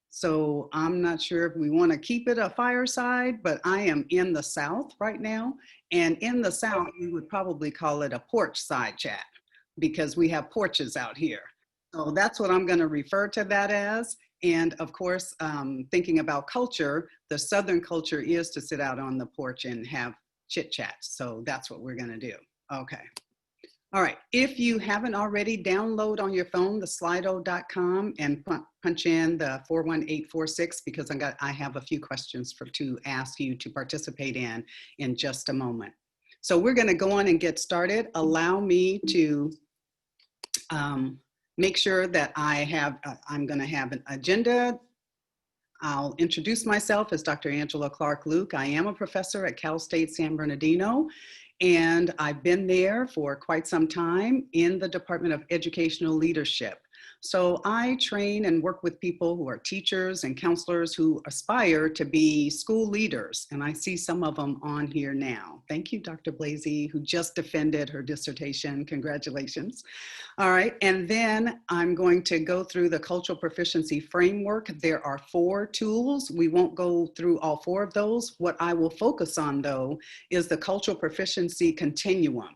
So I'm not sure if we want to keep it a fireside, but I am in the South right now. And in the South, we would probably call it a porch side chat because we have porches out here. So that's what I'm going to refer to that as. And of course, thinking about culture, the Southern culture is to sit out on the porch and have chit chat. So that's what we're going to do. Okay. All right, if you haven't already, download on your phone the slido.com and punch in the 41846 because I have a few questions to ask you to participate in just a moment. So we're going to go on and get started. Allow me to make sure that I'm going to have an agenda. I'll introduce myself as Dr. AngelaClarkLouque. I am a professor at Cal State San Bernardino. And I've been there for quite some time in the Department of Educational Leadership. So I train and work with people who are teachers and counselors who aspire to be school leaders. And I see some of them on here now. Thank you, Dr. Blasey, who just defended her dissertation. Congratulations. All right, and then I'm going to go through the cultural proficiency framework. There are 4 tools. We won't go through all 4 of those. What I will focus on, though, is the cultural proficiency continuum.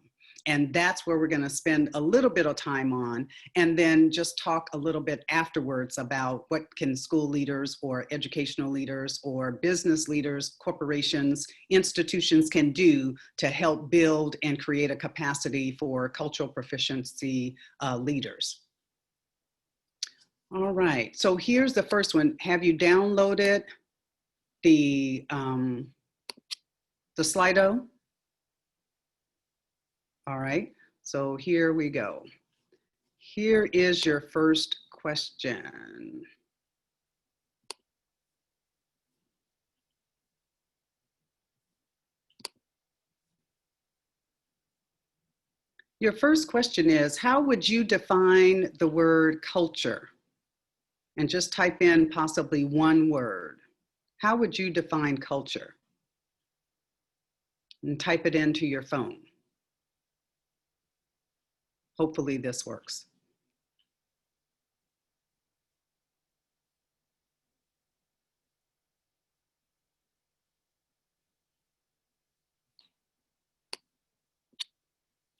And that's where we're going to spend a little bit of time on, and then just talk a little bit afterwards about what can school leaders or educational leaders or business leaders, corporations, institutions can do to help build and create a capacity for cultural proficiency leaders. All right, so here's the first one. Have you downloaded the Slido? All right, so here we go. Here is your first question. Your first question is, how would you define the word culture? And just type in possibly one word. How would you define culture? And type it into your phone. Hopefully this works.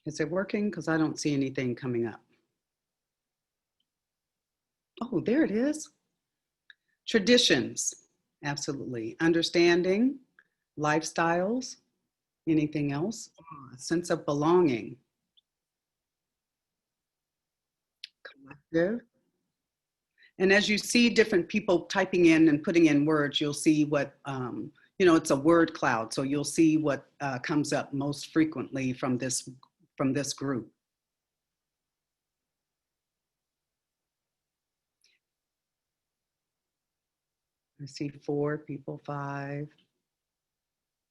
Is it working? Because I don't see anything coming up. Oh, there it is. Traditions, absolutely. Understanding, lifestyles, anything else? Oh, a sense of belonging. Collective. And as you see different people typing in and putting in words, you'll see what, it's a word cloud. So you'll see what comes up most frequently from this group. I see 4 people, 5.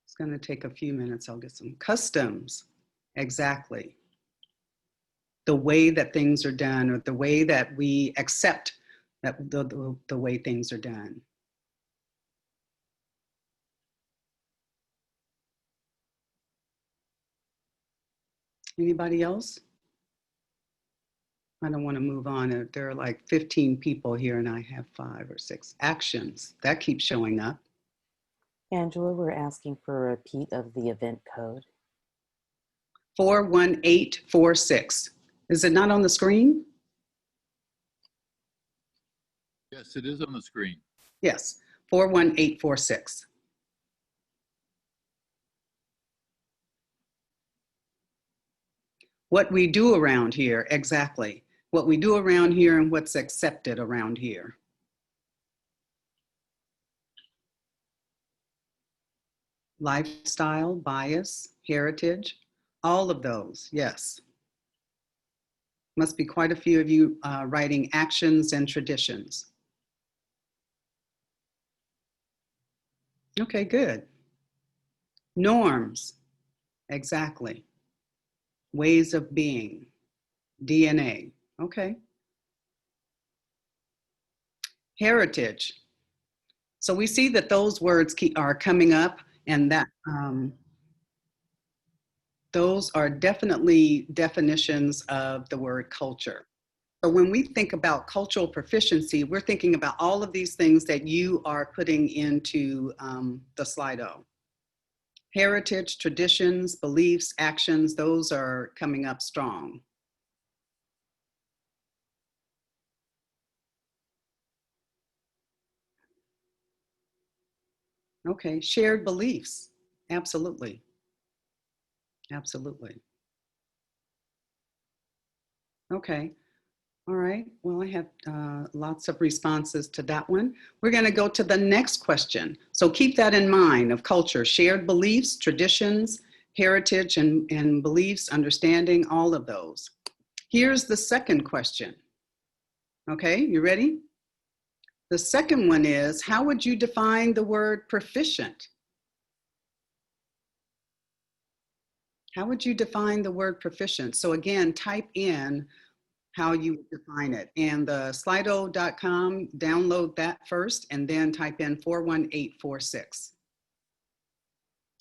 It's going to take a few minutes. I'll get some customs. Exactly. The way that things are done, or the way that we accept that the way things are done. Anybody else? I don't want to move on. There are like 15 people here and I have 5 or 6 actions. That keeps showing up. Angela, we're asking for a repeat of the event code. 41846. Is it not on the screen? Yes, it is on the screen. Yes, 41846. What we do around here, exactly. What we do around here and what's accepted around here. Lifestyle, bias, heritage, all of those, yes. Must be quite a few of you writing actions and traditions. Okay, good. Norms, exactly. Ways of being, DNA, okay. Heritage. So we see that those words are coming up, and that those are definitely definitions of the word culture. So when we think about cultural proficiency, we're thinking about all of these things that you are putting into the Slido. Heritage, traditions, beliefs, actions, those are coming up strong. Okay, shared beliefs. Absolutely. Absolutely. Okay. All right. Well, I have lots of responses to that one. We're going to go to the next question. So keep that in mind of culture, shared beliefs, traditions, heritage, and beliefs, understanding, all of those. Here's the second question. Okay, you ready? The second one is, how would you define the word proficient? How would you define the word proficient? So again, type in how you define it. And the slido.com, download that first and then type in 41846.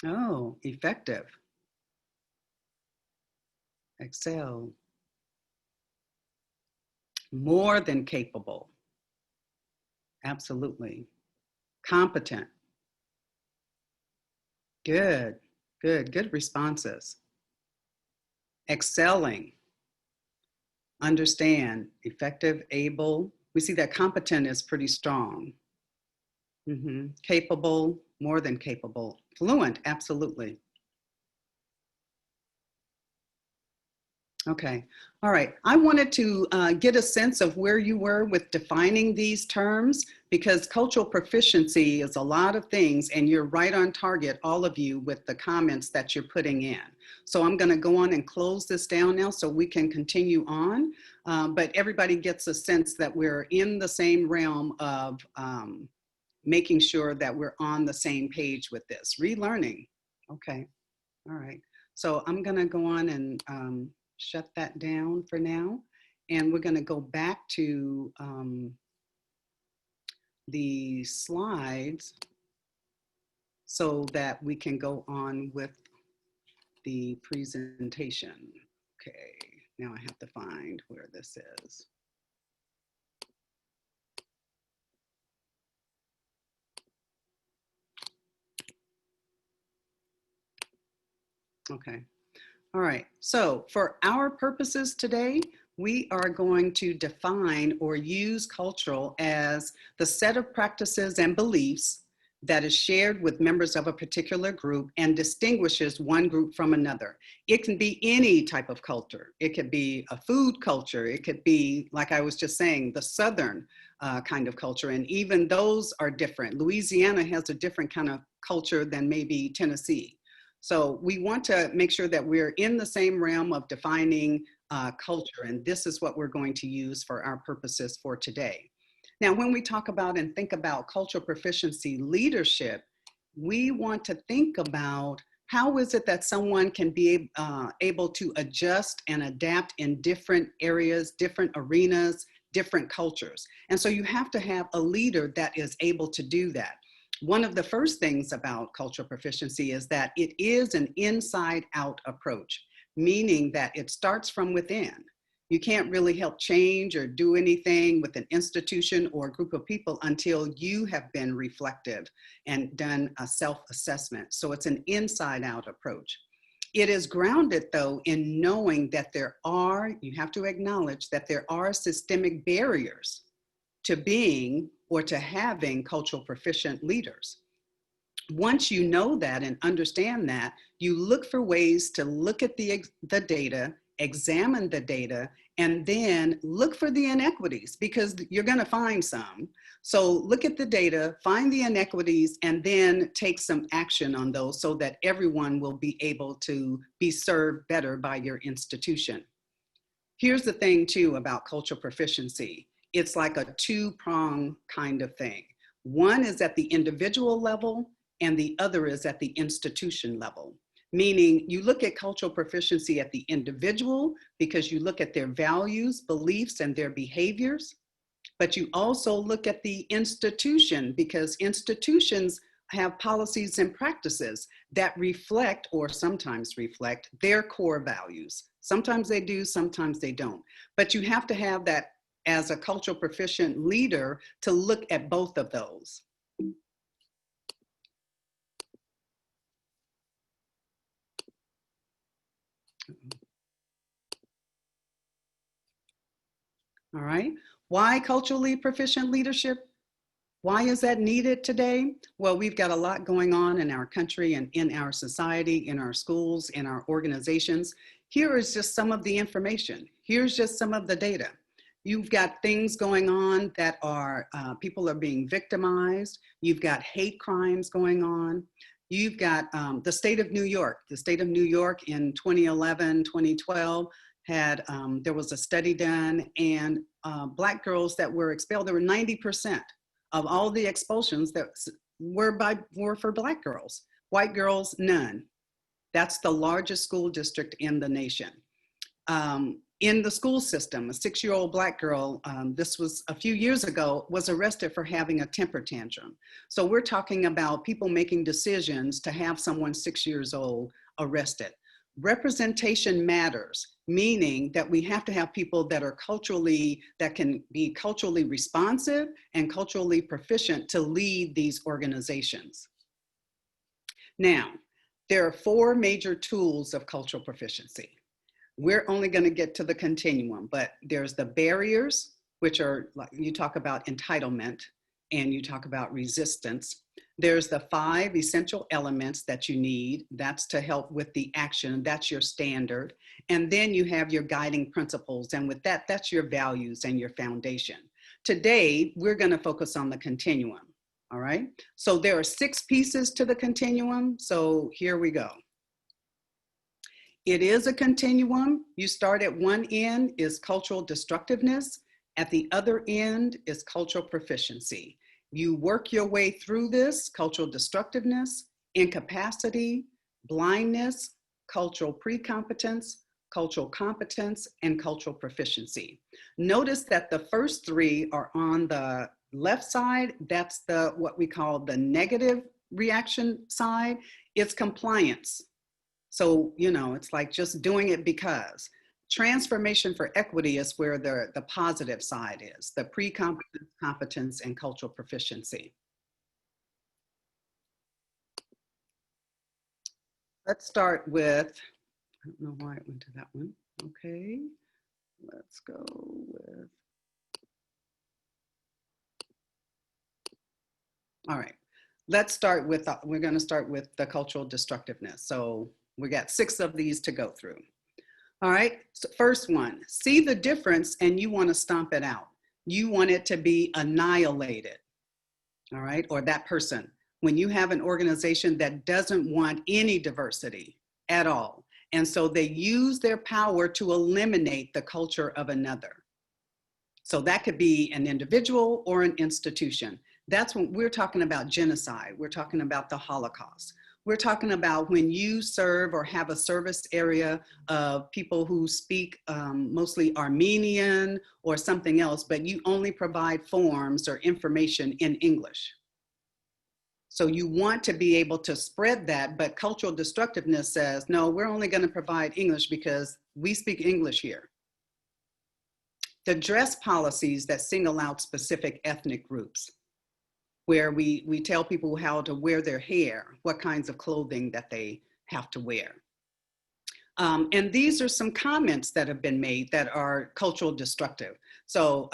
Oh, effective. Excel. More than capable. Absolutely. Competent. Good, good responses. Excelling. Understand, effective, able. We see that competent is pretty strong. Capable, more than capable. Fluent, absolutely. Okay, all right. I wanted to get a sense of where you were with defining these terms, because cultural proficiency is a lot of things and you're right on target, all of you, with the comments that you're putting in. So I'm gonna go on and close this down now so we can continue on, but everybody gets a sense that we're in the same realm of making sure that we're on the same page with this. Relearning, okay, all right. So I'm gonna go on and shut that down for now. And we're gonna go back to the slides so that we can go on with the presentation. Okay, now I have to find where this is. Okay. All right, so for our purposes today, we are going to define or use cultural as the set of practices and beliefs that is shared with members of a particular group and distinguishes one group from another. It can be any type of culture. It could be a food culture. It could be, like I was just saying, the Southern kind of culture, and even those are different. Louisiana has a different kind of culture than maybe Tennessee. So we want to make sure that we're in the same realm of defining culture, and this is what we're going to use for our purposes for today. Now, when we talk about and think about cultural proficiency leadership, we want to think about how is it that someone can be able to adjust and adapt in different areas, different arenas, different cultures. And so you have to have a leader that is able to do that. One of the first things about cultural proficiency is that it is an inside out approach, meaning that it starts from within. You can't really help change or do anything with an institution or a group of people until you have been reflective and done a self-assessment. So it's an inside out approach. It is grounded, though, in knowing that you have to acknowledge that there are systemic barriers to being or to having cultural proficient leaders. Once you know that and understand that, you look for ways to look at the data, examine the data, and then look for the inequities, because you're going to find some. So look at the data, find the inequities, and then take some action on those so that everyone will be able to be served better by your institution. Here's the thing, too, about cultural proficiency. It's like a two-prong kind of thing. One is at the individual level, and the other is at the institution level. Meaning you look at cultural proficiency at the individual because you look at their values, beliefs, and their behaviors. But you also look at the institution because institutions have policies and practices that reflect or sometimes reflect their core values, Sometimes they do, sometimes they don't. But you have to have that as a cultural proficient leader to look at both of those. All right. Why culturally proficient leadership? Why is that needed today? Well, we've got a lot going on in our country and in our society, in our schools, in our organizations. Here is just some of the information. Here's just some of the data. You've got things going on that are, people are being victimized. You've got hate crimes going on. You've got the state of New York. The state of New York in 2011, 2012 had, there was a study done, and Black girls that were expelled, there were 90% of all the expulsions that were for Black girls. White girls, none. That's the largest school district in the nation. In the school system, a 6-year-old Black girl, this was a few years ago, was arrested for having a temper tantrum. So we're talking about people making decisions to have someone 6 years old arrested. Representation matters, meaning that we have to have people that are that can be culturally responsive and culturally proficient to lead these organizations. Now, there are 4 major tools of cultural proficiency. We're only going to get to the continuum, but there's the barriers, which are, like, you talk about entitlement and you talk about resistance. There's the 5 essential elements that you need. That's to help with the action. That's your standard. And then you have your guiding principles. And with that, that's your values and your foundation. Today, we're going to focus on the continuum. All right. So there are 6 pieces to the continuum. So here we go. It is a continuum. You start at one end is cultural destructiveness. At the other end is cultural proficiency. You work your way through this: cultural destructiveness, incapacity, blindness, cultural pre-competence, cultural competence, and cultural proficiency. Notice that the first 3 are on the left side. That's the what we call the negative reaction side. It's compliance. So, you know, it's like just doing it because. Transformation for equity is where the positive side is, the pre-competence, competence, and cultural proficiency. Let's start with, I don't know why it went to that one. Okay, let's go with, all right. Let's start with, we're going to start with the cultural destructiveness. So we got 6 of these to go through. All right, so first one, see the difference and you want to stomp it out. You want it to be annihilated, all right, or that person. When you have an organization that doesn't want any diversity at all, and so they use their power to eliminate the culture of another. So that could be an individual or an institution. That's when we're talking about genocide. We're talking about the Holocaust. We're talking about when you serve or have a service area of people who speak mostly Armenian or something else, but you only provide forms or information in English. So you want to be able to spread that, but cultural destructiveness says, no, we're only going to provide English because we speak English here. The dress policies that single out specific ethnic groups, where we tell people how to wear their hair, what kinds of clothing that they have to wear. And these are some comments that have been made that are cultural destructive. So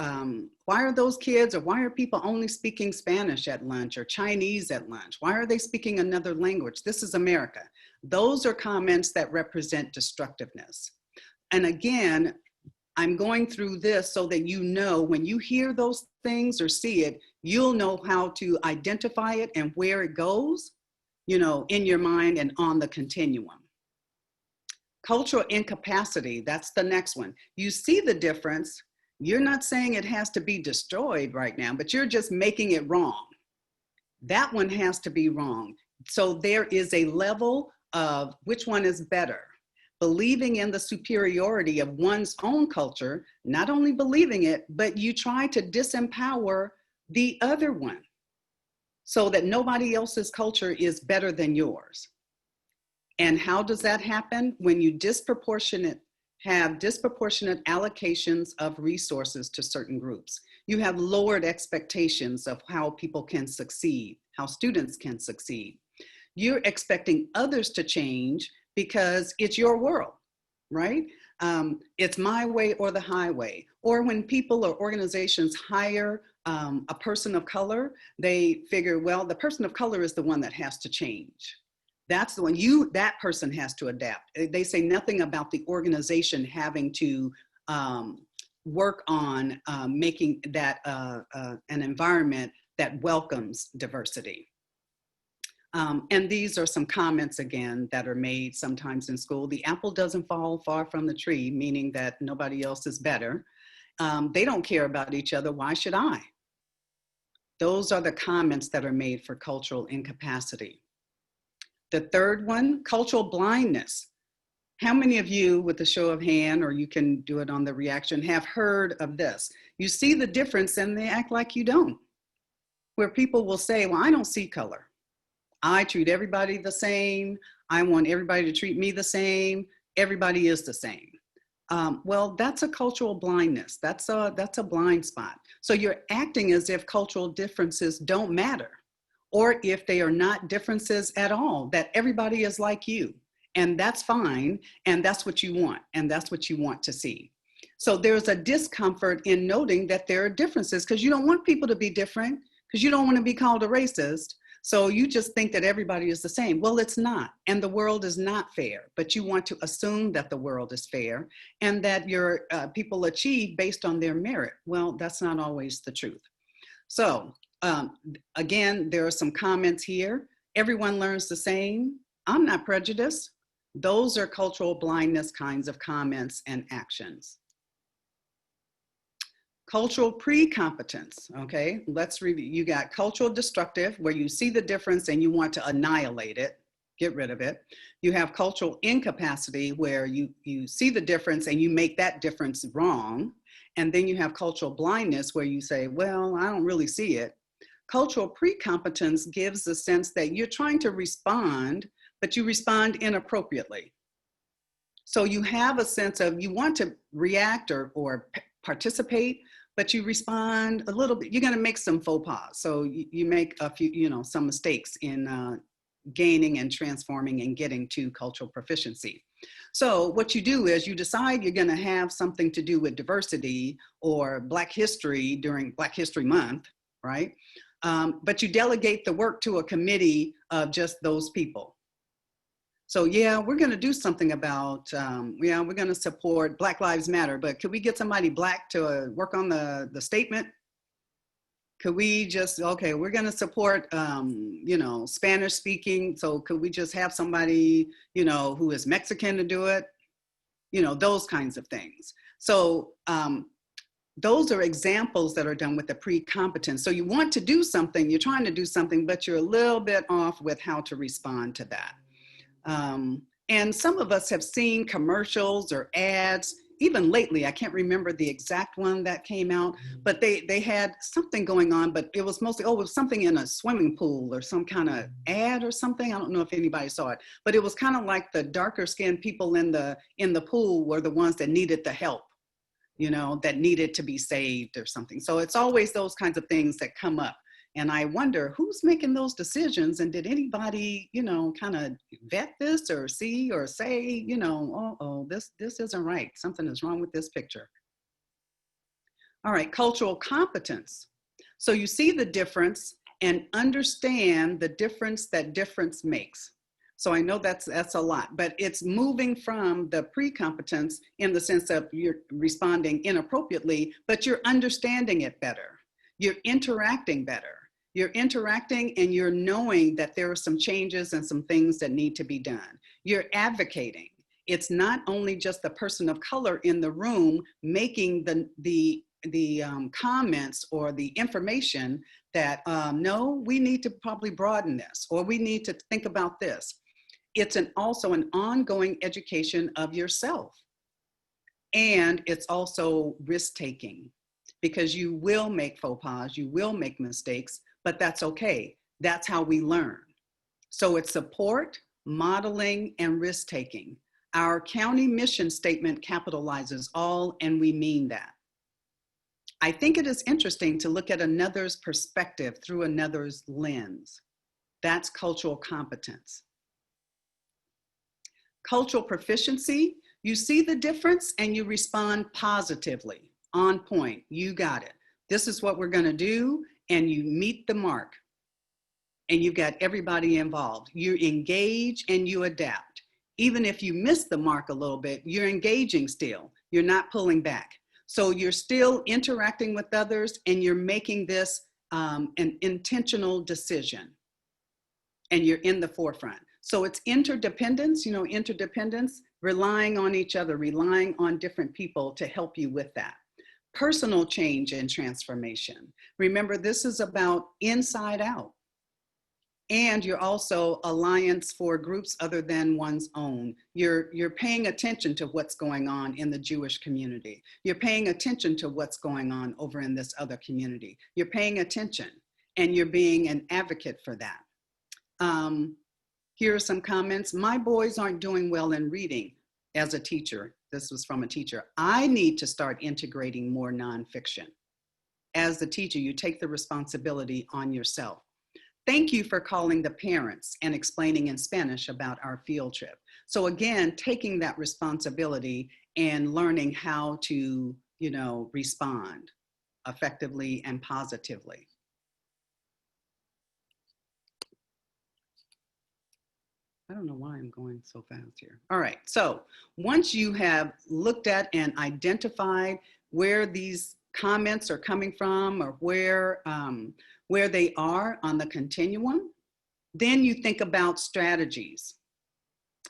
why are those kids, or why are people only speaking Spanish at lunch or Chinese at lunch? Why are they speaking another language? This is America. Those are comments that represent destructiveness. And again, I'm going through this so that you know when you hear those things or see it, you'll know how to identify it and where it goes, you know, in your mind and on the continuum. Cultural incapacity, that's the next one. You see the difference. You're not saying it has to be destroyed right now, but you're just making it wrong. That one has to be wrong. So there is a level of which one is better. Believing in the superiority of one's own culture, not only believing it, but you try to disempower the other one so that nobody else's culture is better than yours. And how does that happen? When you disproportionate have disproportionate allocations of resources to certain groups. You have lowered expectations of how people can succeed, how students can succeed. You're expecting others to change because it's your world, right? It's my way or the highway. Or when people or organizations hire a person of color, they figure, well, the person of color is the one that has to change. That's the one, that person has to adapt. They say nothing about the organization having to work on making that an environment that welcomes diversity. And these are some comments again that are made sometimes in school. The apple doesn't fall far from the tree, meaning that nobody else is better. They don't care about each other, why should I? Those are the comments that are made for cultural incapacity. The third one, cultural blindness. How many of you, with a show of hand, or you can do it on the reaction, have heard of this? You see the difference and they act like you don't. Where people will say, well, I don't see color. I treat everybody the same. I want everybody to treat me the same. Everybody is the same. Well, that's a cultural blindness. That's a blind spot. So you're acting as if cultural differences don't matter, or if they are not differences at all, that everybody is like you. And that's fine. And that's what you want. And that's what you want to see. So there's a discomfort in noting that there are differences because you don't want people to be different, because you don't want to be called a racist. So you just think that everybody is the same. Well, it's not. And the world is not fair, but you want to assume that the world is fair and that your people achieve based on their merit. Well, that's not always the truth. So again, there are some comments here. Everyone learns the same. I'm not prejudiced. Those are cultural blindness kinds of comments and actions. Cultural pre-competence, okay? Let's review. You got cultural destructive, where you see the difference and you want to annihilate it, get rid of it. You have cultural incapacity, where you see the difference and you make that difference wrong. And then you have cultural blindness, where you say, well, I don't really see it. Cultural pre-competence gives the sense that you're trying to respond, but you respond inappropriately. So you have a sense of you want to react or participate, but you respond a little bit. You're going to make some faux pas. So you make a few, some mistakes in gaining and transforming and getting to cultural proficiency. So what you do is you decide you're going to have something to do with diversity or Black history during Black History Month, right? But you delegate the work to a committee of just those people. So yeah, we're going to do something about, we're going to support Black Lives Matter, but could we get somebody Black to work on the statement? Could we just, okay, we're going to support, Spanish speaking. So could we just have somebody, who is Mexican to do it? Those kinds of things. So those are examples that are done with the pre-competence. So you want to do something, you're trying to do something, but you're a little bit off with how to respond to that. And some of us have seen commercials or ads, even lately. I can't remember the exact one that came out, but they had something going on, but it was mostly, it was something in a swimming pool or some kind of ad or something. I don't know if anybody saw it, but it was kind of like the darker skinned people in the pool were the ones that needed the help, that needed to be saved or something. So it's always those kinds of things that come up. And I wonder who's making those decisions, and did anybody, kind of vet this or see or say, this isn't right. Something is wrong with this picture. All right, cultural competence. So you see the difference and understand the difference that difference makes. So I know that's a lot, but it's moving from the pre-competence in the sense of you're responding inappropriately, but you're understanding it better. You're interacting better. You're interacting and you're knowing that there are some changes and some things that need to be done. You're advocating. It's not only just the person of color in the room making the comments or the information that, no, we need to probably broaden this, or we need to think about this. It's also an ongoing education of yourself. And it's also risk-taking, because you will make faux pas, you will make mistakes, but that's okay. That's how we learn. So it's support, modeling, and risk-taking. Our county mission statement capitalizes all, and we mean that. I think it is interesting to look at another's perspective through another's lens. That's cultural competence. Cultural proficiency, you see the difference and you respond positively, on point, you got it. This is what we're gonna do, and you meet the mark. And you've got everybody involved. You engage and you adapt. Even if you miss the mark a little bit, you're engaging still. You're not pulling back. So you're still interacting with others, and you're making this an intentional decision. And you're in the forefront. So it's interdependence, interdependence, relying on each other, relying on different people to help you with that. Personal change and transformation. Remember, this is about inside out. And you're also alliance for groups other than one's own. You're paying attention to what's going on in the Jewish community. You're paying attention to what's going on over in this other community. You're paying attention, and you're being an advocate for that. Here are some comments. My boys aren't doing well in reading as a teacher. This was from a teacher. I need to start integrating more nonfiction. As the teacher, you take the responsibility on yourself. Thank you for calling the parents and explaining in Spanish about our field trip. So again, taking that responsibility and learning how to, respond effectively and positively. I don't know why I'm going so fast here. All right, so once you have looked at and identified where these comments are coming from, or where they are on the continuum, then you think about strategies,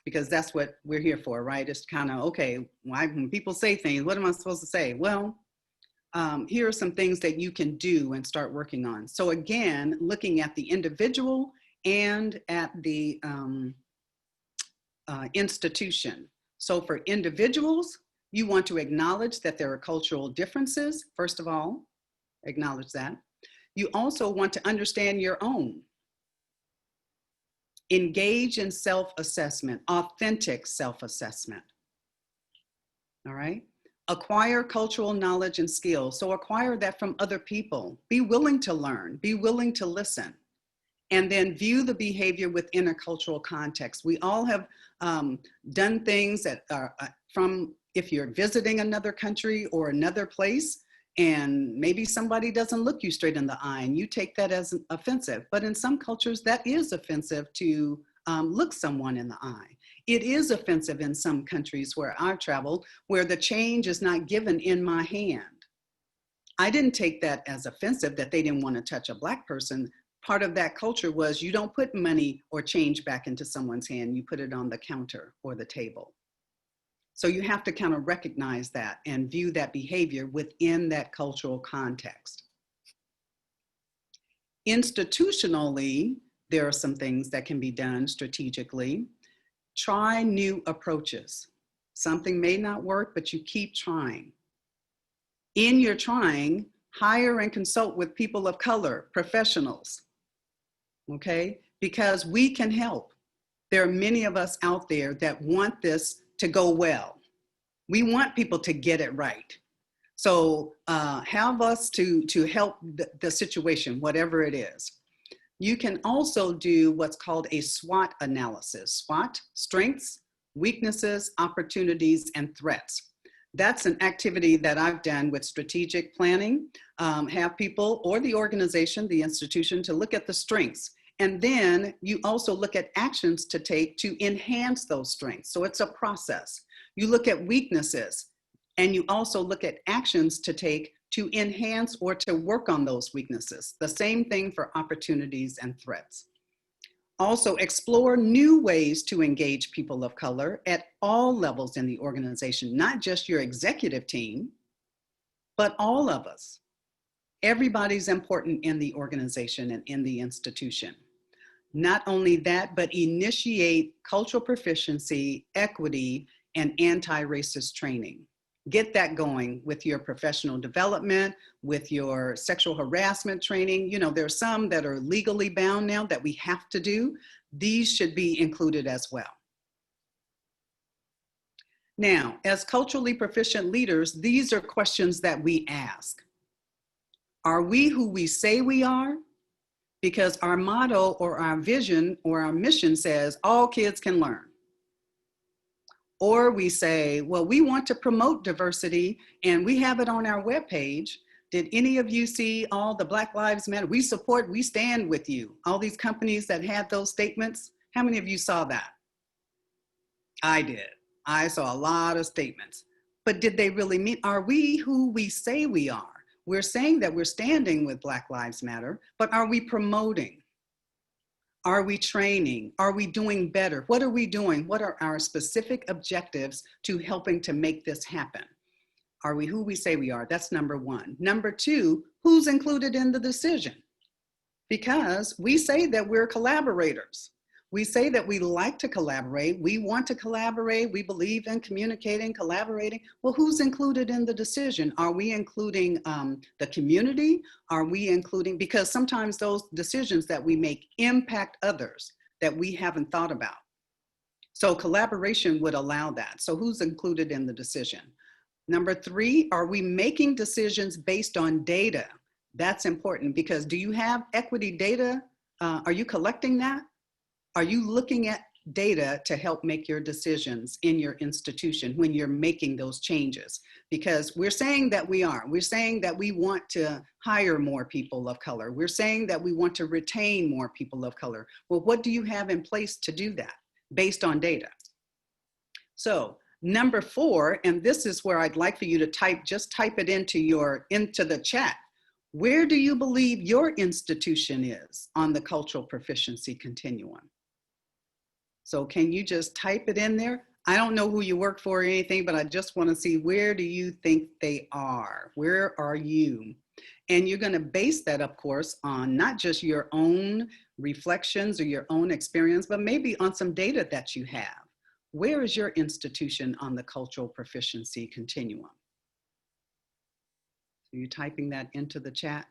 because that's what we're here for, right? It's kind of, okay, when people say things, what am I supposed to say? Well, here are some things that you can do and start working on. So again, looking at the individual and at the institution. So for individuals, you want to acknowledge that there are cultural differences, first of all, acknowledge that. You also want to understand your own. Engage in self-assessment, authentic self-assessment. All right? Acquire cultural knowledge and skills. So acquire that from other people. Be willing to learn, be willing to listen. And then view the behavior within a cultural context. We all have done things that are if you're visiting another country or another place, and maybe somebody doesn't look you straight in the eye and you take that as offensive. But in some cultures, that is offensive to look someone in the eye. It is offensive in some countries where I've traveled, where the change is not given in my hand. I didn't take that as offensive that they didn't want to touch a Black person. Part of that culture was you don't put money or change back into someone's hand, you put it on the counter or the table. So you have to kind of recognize that and view that behavior within that cultural context. Institutionally, there are some things that can be done strategically. Try new approaches. Something may not work, but you keep trying. In your trying, hire and consult with people of color, professionals, okay? Because we can help. There are many of us out there that want this to go well. We want people to get it right. So have us to help the situation, whatever it is. You can also do what's called a SWOT analysis. SWOT, strengths, weaknesses, opportunities, and threats. That's an activity that I've done with strategic planning. Have people or the organization, the institution, to look at the strengths. And then you also look at actions to take to enhance those strengths. So it's a process. You look at weaknesses, and you also look at actions to take to enhance or to work on those weaknesses. The same thing for opportunities and threats. Also explore new ways to engage people of color at all levels in the organization, not just your executive team, but all of us. Everybody's important in the organization and in the institution. Not only that, but initiate cultural proficiency, equity, and anti-racist training. Get that going with your professional development, with your sexual harassment training. You know, there are some that are legally bound now that we have to do. These should be included as well. Now, as culturally proficient leaders, these are questions that we ask. Are we who we say we are? Because our motto or our vision or our mission says all kids can learn. Or we say, well, we want to promote diversity and we have it on our webpage. Did any of you see all the Black Lives Matter? We support, we stand with you. All these companies that had those statements. How many of you saw that? I did. I saw a lot of statements. But did they really mean, are we who we say we are? We're saying that we're standing with Black Lives Matter, but are we promoting? Are we training? Are we doing better? What are we doing? What are our specific objectives to helping to make this happen? Are we who we say we are? That's number one. Number two, who's included in the decision? Because we say that we're collaborators. We say that we like to collaborate. We want to collaborate. We believe in communicating, collaborating. Well, who's included in the decision? Are we including the community? Are we including, because sometimes those decisions that we make impact others that we haven't thought about. So collaboration would allow that. So who's included in the decision? Number three, are we making decisions based on data? That's important because do you have equity data? Are you collecting that? Are you looking at data to help make your decisions in your institution when you're making those changes? Because we're saying that we are. We're saying that we want to hire more people of color. We're saying that we want to retain more people of color. Well, what do you have in place to do that based on data? So number four, and this is where I'd like for you to just type it into the chat. Where do you believe your institution is on the cultural proficiency continuum? So can you just type it in there? I don't know who you work for or anything, but I just want to see, where do you think they are? Where are you? And you're going to base that, of course, on not just your own reflections or your own experience, but maybe on some data that you have. Where is your institution on the cultural proficiency continuum? Are you typing that into the chat?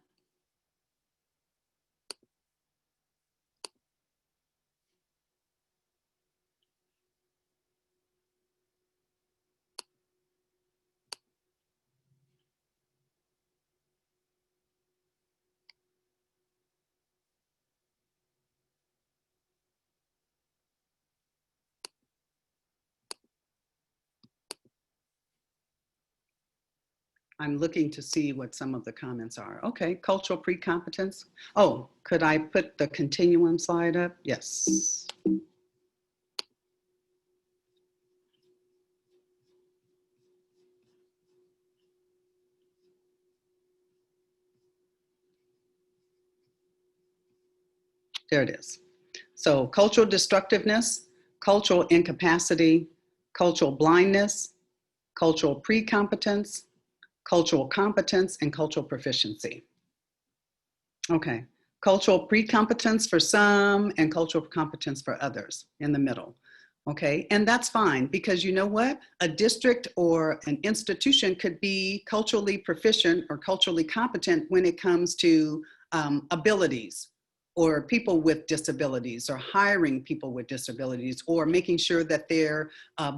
I'm looking to see what some of the comments are. Okay, cultural pre-competence. Oh, could I put the continuum slide up? Yes. There it is. So cultural destructiveness, cultural incapacity, cultural blindness, cultural pre-competence, cultural competence, and cultural proficiency. Okay, cultural pre-competence for some and cultural competence for others in the middle. Okay, and that's fine because you know what? A district or an institution could be culturally proficient or culturally competent when it comes to abilities, or people with disabilities, or hiring people with disabilities, or making sure that they're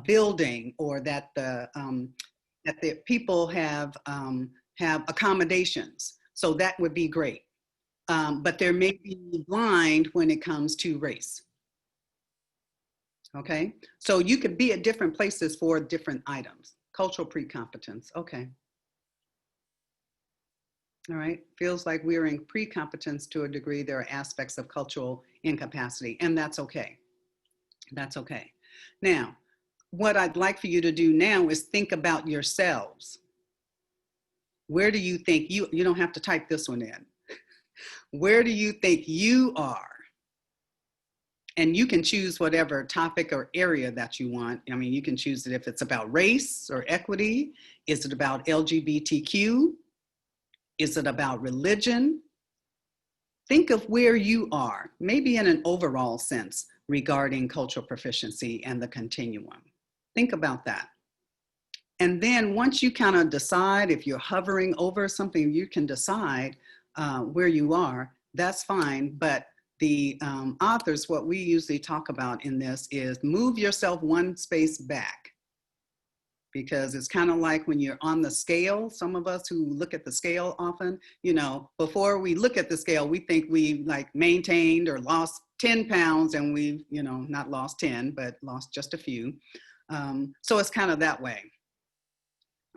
building, or that the people have accommodations. So that would be great. But there may be blind when it comes to race. Okay, so you could be at different places for different items. Cultural pre-competence, okay. All right, feels like we're in pre-competence to a degree. There are aspects of cultural incapacity, and that's okay. That's okay. Now, what I'd like for you to do now is think about yourselves. Where do you think you don't have to type this one in. Where do you think you are? And you can choose whatever topic or area that you want. I mean, you can choose it if it's about race or equity. Is it about LGBTQ? Is it about religion? Think of where you are, maybe in an overall sense regarding cultural proficiency and the continuum. Think about that. And then once you kind of decide, if you're hovering over something, you can decide where you are, that's fine. But the authors, what we usually talk about in this is move yourself one space back. because it's kind of like when you're on the scale. Some of us who look at the scale often, you know, before we look at the scale, we think we like maintained or lost 10 pounds, and we've, you know, not lost 10, but lost just a few. So it's kind of that way.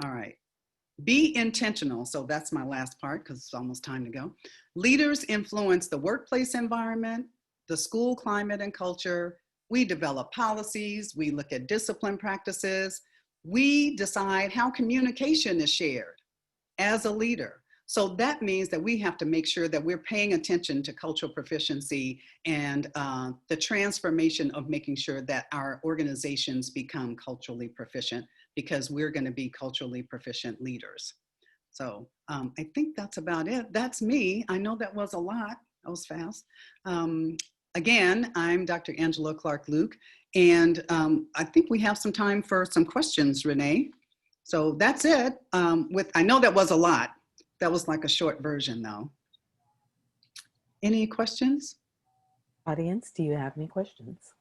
All right. Be intentional. So that's my last part because it's almost time to go. Leaders influence the workplace environment, the school climate and culture. We develop policies. We look at discipline practices. We decide how communication is shared as a leader. So that means that we have to make sure that we're paying attention to cultural proficiency and the transformation of making sure that our organizations become culturally proficient, because we're going to be culturally proficient leaders. So I think that's about it. That's me. I know that was a lot. That was fast. Again, I'm Dr. AngelaClarkLouque, and I think we have some time for some questions, Renee. So that's it. I know that was a lot. That was like a short version though. Any questions? Audience, do you have any questions?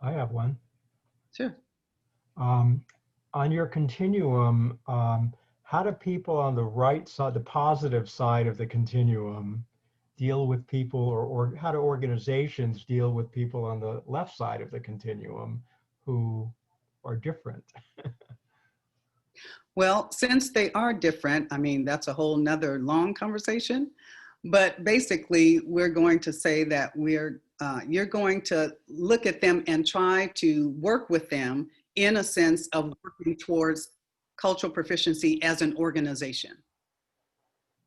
I have one. Sure. On your continuum, how do people on the right side, the positive side of the continuum, deal with people, or how do organizations deal with people on the left side of the continuum who are different? Well, since they are different, I mean, that's a whole nother long conversation. But basically, we're going to say that you're going to look at them and try to work with them in a sense of working towards cultural proficiency as an organization.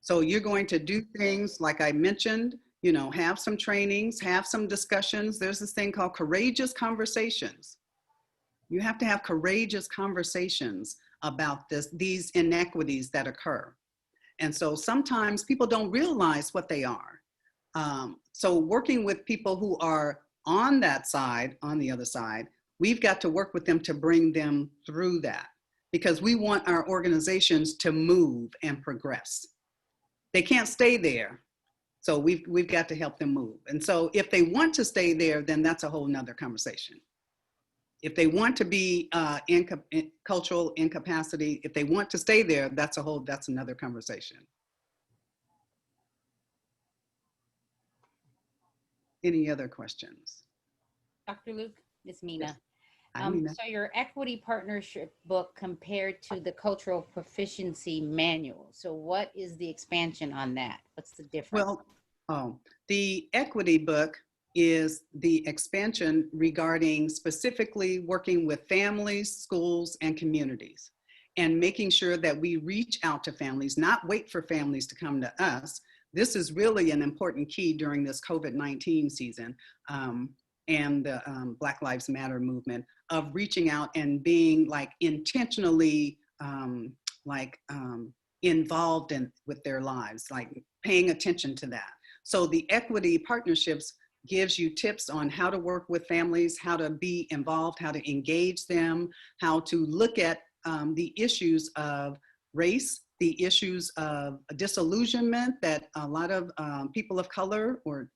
So you're going to do things like I mentioned, you know, have some trainings, have some discussions. There's this thing called courageous conversations. You have to have courageous conversations about these inequities that occur. And so sometimes people don't realize what they are. So working with people who are on that side, on the other side, we've got to work with them to bring them through that, because we want our organizations to move and progress. They can't stay there. So we've got to help them move. And so if they want to stay there, then that's a whole nother conversation. If they want to be in cultural incapacity, if they want to stay there, that's another conversation. Any other questions? Dr. Louque, it's Mina. Yes. Hi, Mina. So your equity partnership book compared to the cultural proficiency manual. So what is the expansion on that? What's the difference? Well, the equity book is the expansion regarding specifically working with families, schools, and communities, and making sure that we reach out to families, not wait for families to come to us. This is really an important key during this COVID-19 season and the Black Lives Matter movement, of reaching out and being like intentionally involved with their lives, like paying attention to that. So the equity partnerships gives you tips on how to work with families, how to be involved, how to engage them, how to look at the issues of race, the issues of disillusionment that a lot of people of color or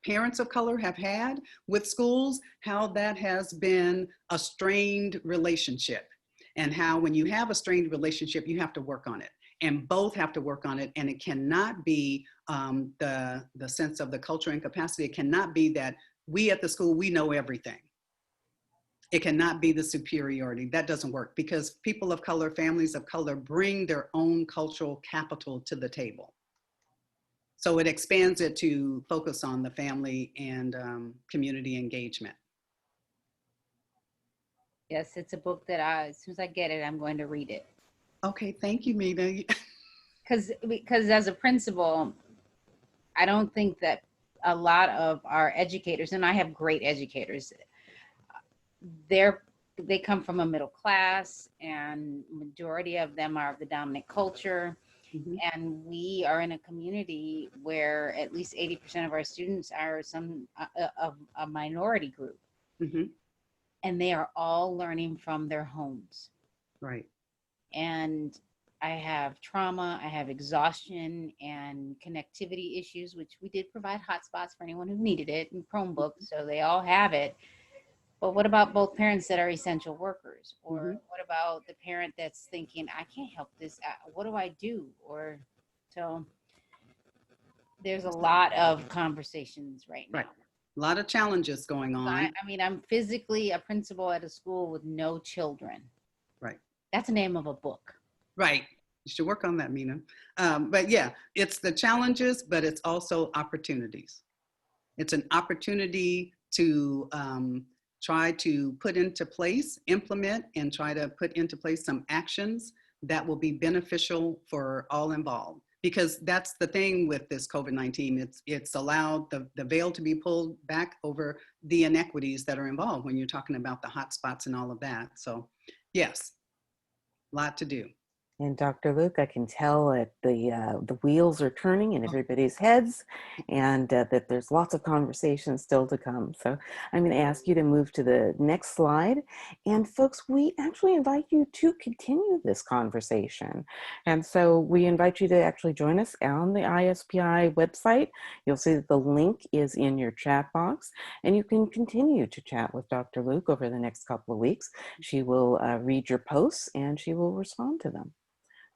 parents of color have had with schools, how that has been a strained relationship, and how when you have a strained relationship, you have to work on it. And both have to work on it, and it cannot be the sense of the cultural incapacity. It cannot be that we at the school, we know everything. It cannot be the superiority. That doesn't work, because people of color, families of color bring their own cultural capital to the table. So it expands it to focus on the family and community engagement. Yes, it's a book that as soon as I get it, I'm going to read it. Okay, thank you, Mina. Because as a principal, I don't think that a lot of our educators, and I have great educators, they come from a middle class, and majority of them are of the dominant culture. Mm-hmm. And we are in a community where at least 80% of our students are a minority group. Mm-hmm. And they are all learning from their homes. Right. And I have trauma, I have exhaustion and connectivity issues, which we did provide hotspots for anyone who needed it, and Chromebooks, so they all have it. But what about both parents that are essential workers? Or Mhm. what about the parent that's thinking, I can't help this. What do I do? Or so there's a lot of conversations right now. Right. A lot of challenges going So on. I mean, I'm physically a principal at a school with no children. Right. That's the name of a book. Right. You should work on that, Mina. But yeah, it's the challenges, but it's also opportunities. It's an opportunity to try to put into place, implement, and try to put into place some actions that will be beneficial for all involved. Because that's the thing with this COVID-19, it's allowed the veil to be pulled back over the inequities that are involved when you're talking about the hotspots and all of that. So yes, a lot to do. And Dr. Luke, I can tell that the wheels are turning in everybody's heads, and that there's lots of conversations still to come. So I'm going to ask you to move to the next slide. And folks, we actually invite you to continue this conversation. And so we invite you to actually join us on the ISPI website. You'll see that the link is in your chat box, and you can continue to chat with Dr. Luke over the next couple of weeks. She will read your posts and she will respond to them.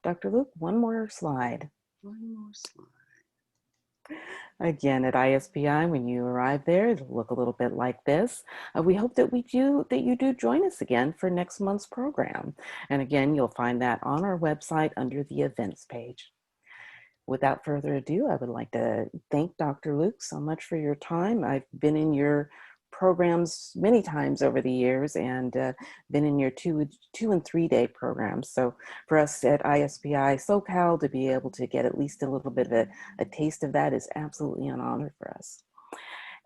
Dr. Luke, one more slide. One more slide. Again, at ISPI, when you arrive there, it'll look a little bit like this. We hope that you do join us again for next month's program. And again, you'll find that on our website under the events page. Without further ado, I would like to thank Dr. Luke so much for your time. I've been in your programs many times over the years, and been in your 2 and 3 day programs. So for us at ISPI SoCal to be able to get at least a little bit of a taste of that is absolutely an honor for us.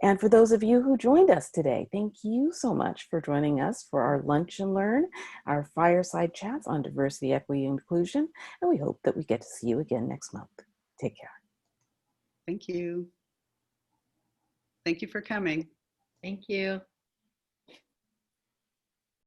And for those of you who joined us today, thank you so much for joining us for our Lunch and Learn, our fireside chats on diversity, equity, and inclusion. And we hope that we get to see you again next month. Take care. Thank you. Thank you for coming. Thank you.